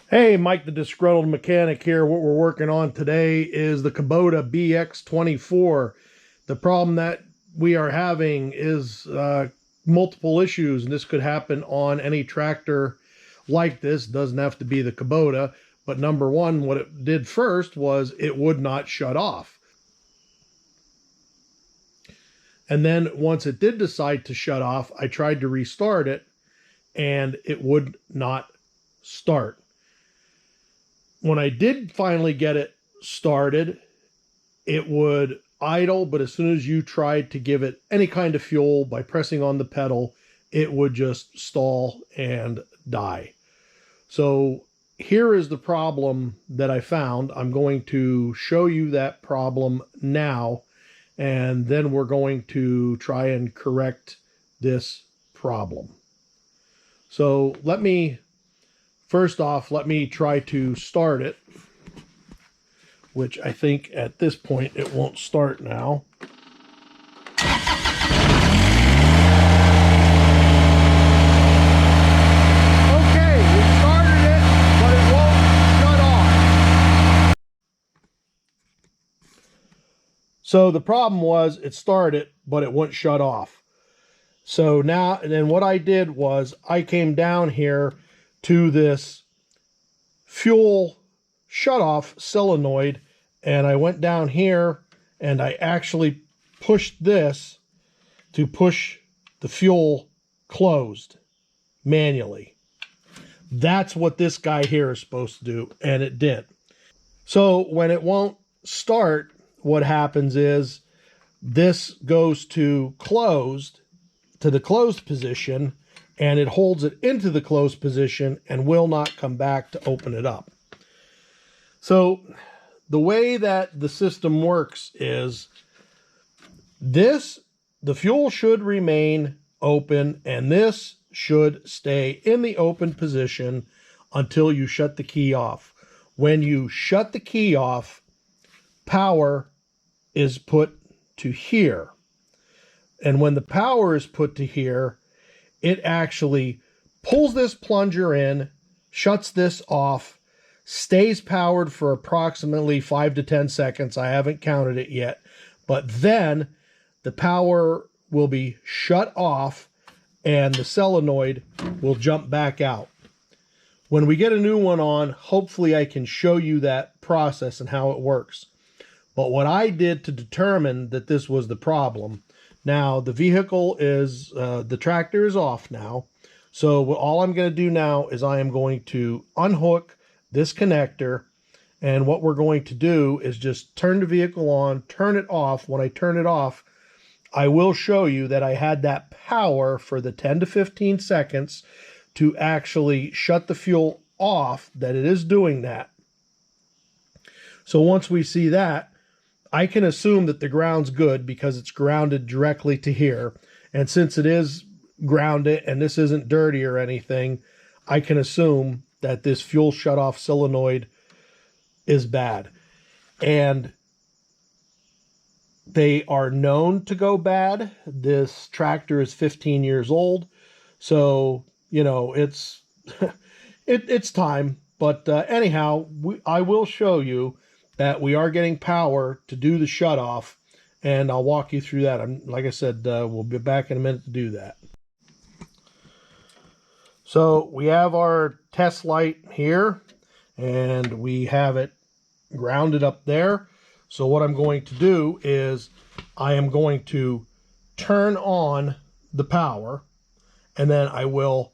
Hey, Mike the Disgruntled Mechanic here. What we're working on today is the Kubota BX24. The problem that we are having is multiple issues, and this could happen on any tractor like this. Doesn't have to be the Kubota, but number one, what it did first was it would not shut off. And then once it did decide to shut off, I tried to restart it, and it would not start. When I did finally get it started, it would idle, but as soon as you tried to give it any kind of fuel by pressing on the pedal, it would just stall and die. So here is the problem that I found. I'm going to show you that problem now, and then we're going to try and correct this problem. So first off, let me try to start it, which I think at this point it won't start now. Okay, we started it, but it won't shut off. So the problem was it started, but it wouldn't shut off. So now, and then what I did was I came down here to this fuel shutoff solenoid, and I went down here and I actually pushed this to push the fuel closed manually. That's what this guy here is supposed to do, and it did. So when it won't start, what happens is this goes to the closed position, and it holds it into the closed position and will not come back to open it up. So the way that the system works is the fuel should remain open, and this should stay in the open position until you shut the key off. When you shut the key off, power is put to here. And when the power is put to here, it actually pulls this plunger in, shuts this off, stays powered for approximately 5 to 10 seconds. I haven't counted it yet. But then the power will be shut off and the solenoid will jump back out. When we get a new one on, hopefully I can show you that process and how it works. But what I did to determine that this was the problem, now the vehicle is, the tractor is off now. So all I'm going to do now is I am going to unhook this connector. And what we're going to do is just turn the vehicle on, turn it off. When I turn it off, I will show you that I had that power for the 10 to 15 seconds to actually shut the fuel off, that it is doing that. So once we see that, I can assume that the ground's good because it's grounded directly to here. And since it is grounded and this isn't dirty or anything, I can assume that this fuel shutoff solenoid is bad. And they are known to go bad. This tractor is 15 years old. So, you know, it's it's time. But anyhow, I will show you that we are getting power to do the shutoff, and I'll walk you through that. Like I said, we'll be back in a minute to do that. So we have our test light here, and we have it grounded up there. So what I'm going to do is I am going to turn on the power, and then I will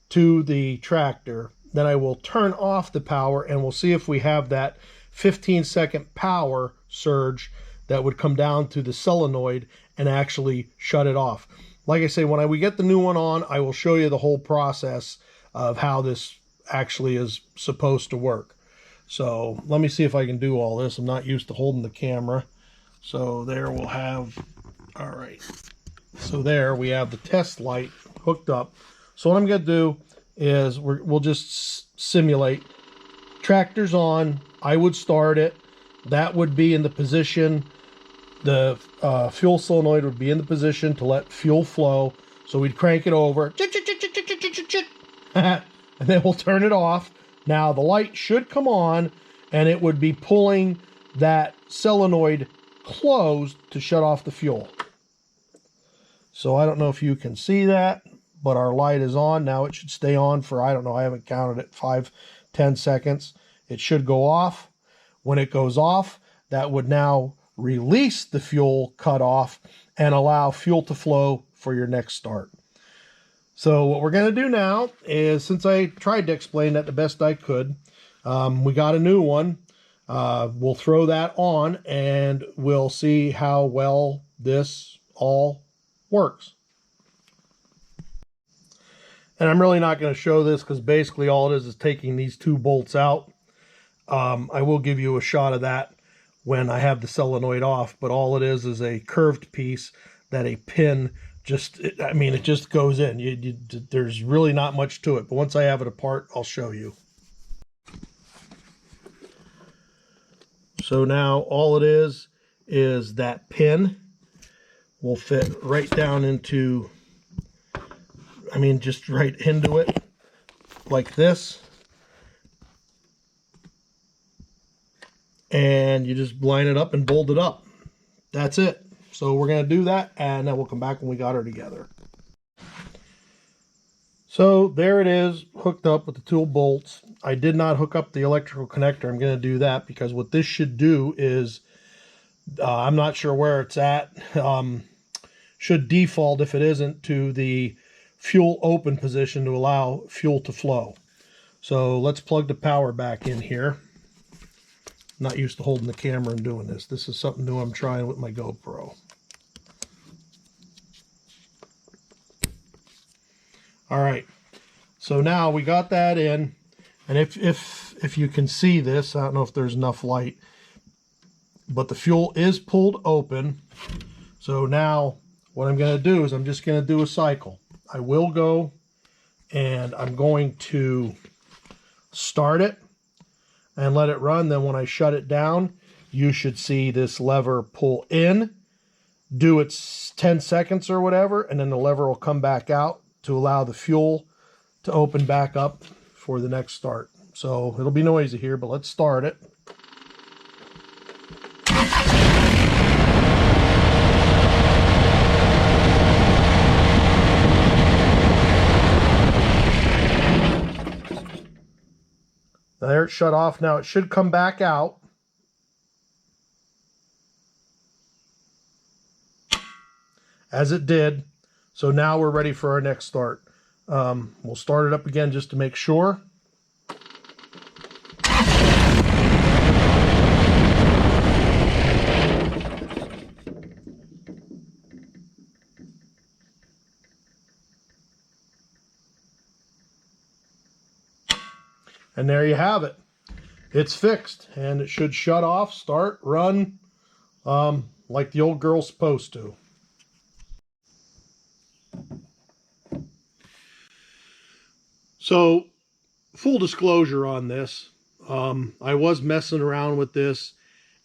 to the tractor. Then I will turn off the power, and we'll see if we have that 15-second power surge that would come down to the solenoid and actually shut it off. Like I say, when we get the new one on, I will show you the whole process of how this actually is supposed to work. So let me see if I can do all this. I'm not used to holding the camera. So there we'll have, all right. So there we have the test light hooked up. So what I'm going to do is we'll just simulate. Tractor's on. I would start it. That would be in the position. The fuel solenoid would be in the position to let fuel flow. So we'd crank it over. And then we'll turn it off. Now the light should come on and it would be pulling that solenoid closed to shut off the fuel. So I don't know if you can see that, but our light is on. Now it should stay on for, I don't know, I haven't counted it, 5-10 seconds. It should go off. When it goes off, that would now release the fuel cutoff and allow fuel to flow for your next start. So what we're going to do now is, since I tried to explain that the best I could, we got a new one. We'll throw that on and we'll see how well this all works. And I'm really not going to show this because basically all it is taking these two bolts out. I will give you a shot of that when I have the solenoid off, but all it is a curved piece that a pin just, it just goes in. There's really not much to it, but once I have it apart, I'll show you. So now all it is that pin will fit right down into, just right into it like this. And you just line it up and bolt it up. That's it. So we're going to do that, and then we'll come back when we got her together. So there it is, hooked up with the two bolts. I did not hook up the electrical connector. I'm going to do that because what this should do is, I'm not sure where it's at, should default, if it isn't, to the fuel open position to allow fuel to flow. So let's plug the power back in here. Not used to holding the camera and doing this. This is something new I'm trying with my GoPro. All right, so now we got that in, and if you can see this, I don't know if there's enough light, but the fuel is pulled open. So now what I'm going to do is I'm just going to do a cycle. I will go and I'm going to start it and let it run. Then when I shut it down, you should see this lever pull in, do its 10 seconds or whatever, and then the lever will come back out to allow the fuel to open back up for the next start. So it'll be noisy here, but let's start it. There, it shut off. Now it should come back out. As it did. So now we're ready for our next start. We'll start it up again just to make sure. And there you have it. It's fixed, and it should shut off, start, run, like the old girl's supposed to. So, full disclosure on this, I was messing around with this,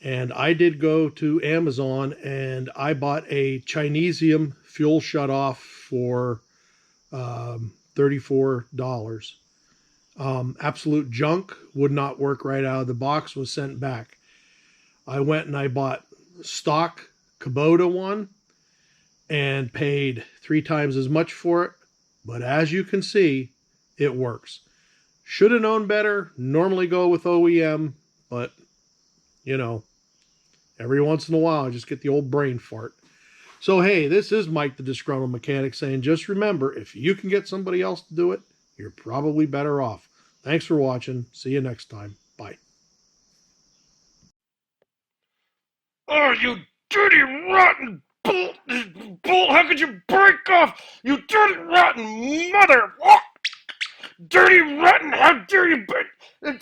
and I did go to Amazon and I bought a Chinesium fuel shutoff for $34. Absolute junk, would not work right out of the box, was sent back. I went and I bought stock Kubota one and paid 3 times as much for it, but as you can see, it works. Should have known better. Normally go with OEM, but every once in a while I just get the old brain fart. So hey, this is Mike the Disgruntled Mechanic saying, just remember, if you can get somebody else to do it, you're probably better off. Thanks for watching. See you next time. Bye. Oh, you dirty, rotten bolt! How could you break off? You dirty, rotten mother! Oh, dirty, rotten! How dare you break?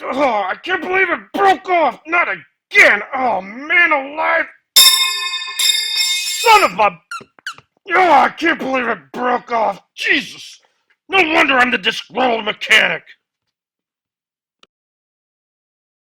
Oh, I can't believe it broke off! Not again! Oh, man alive! Son of a... Oh, I can't believe it broke off! Jesus! No wonder I'm the disgruntled mechanic!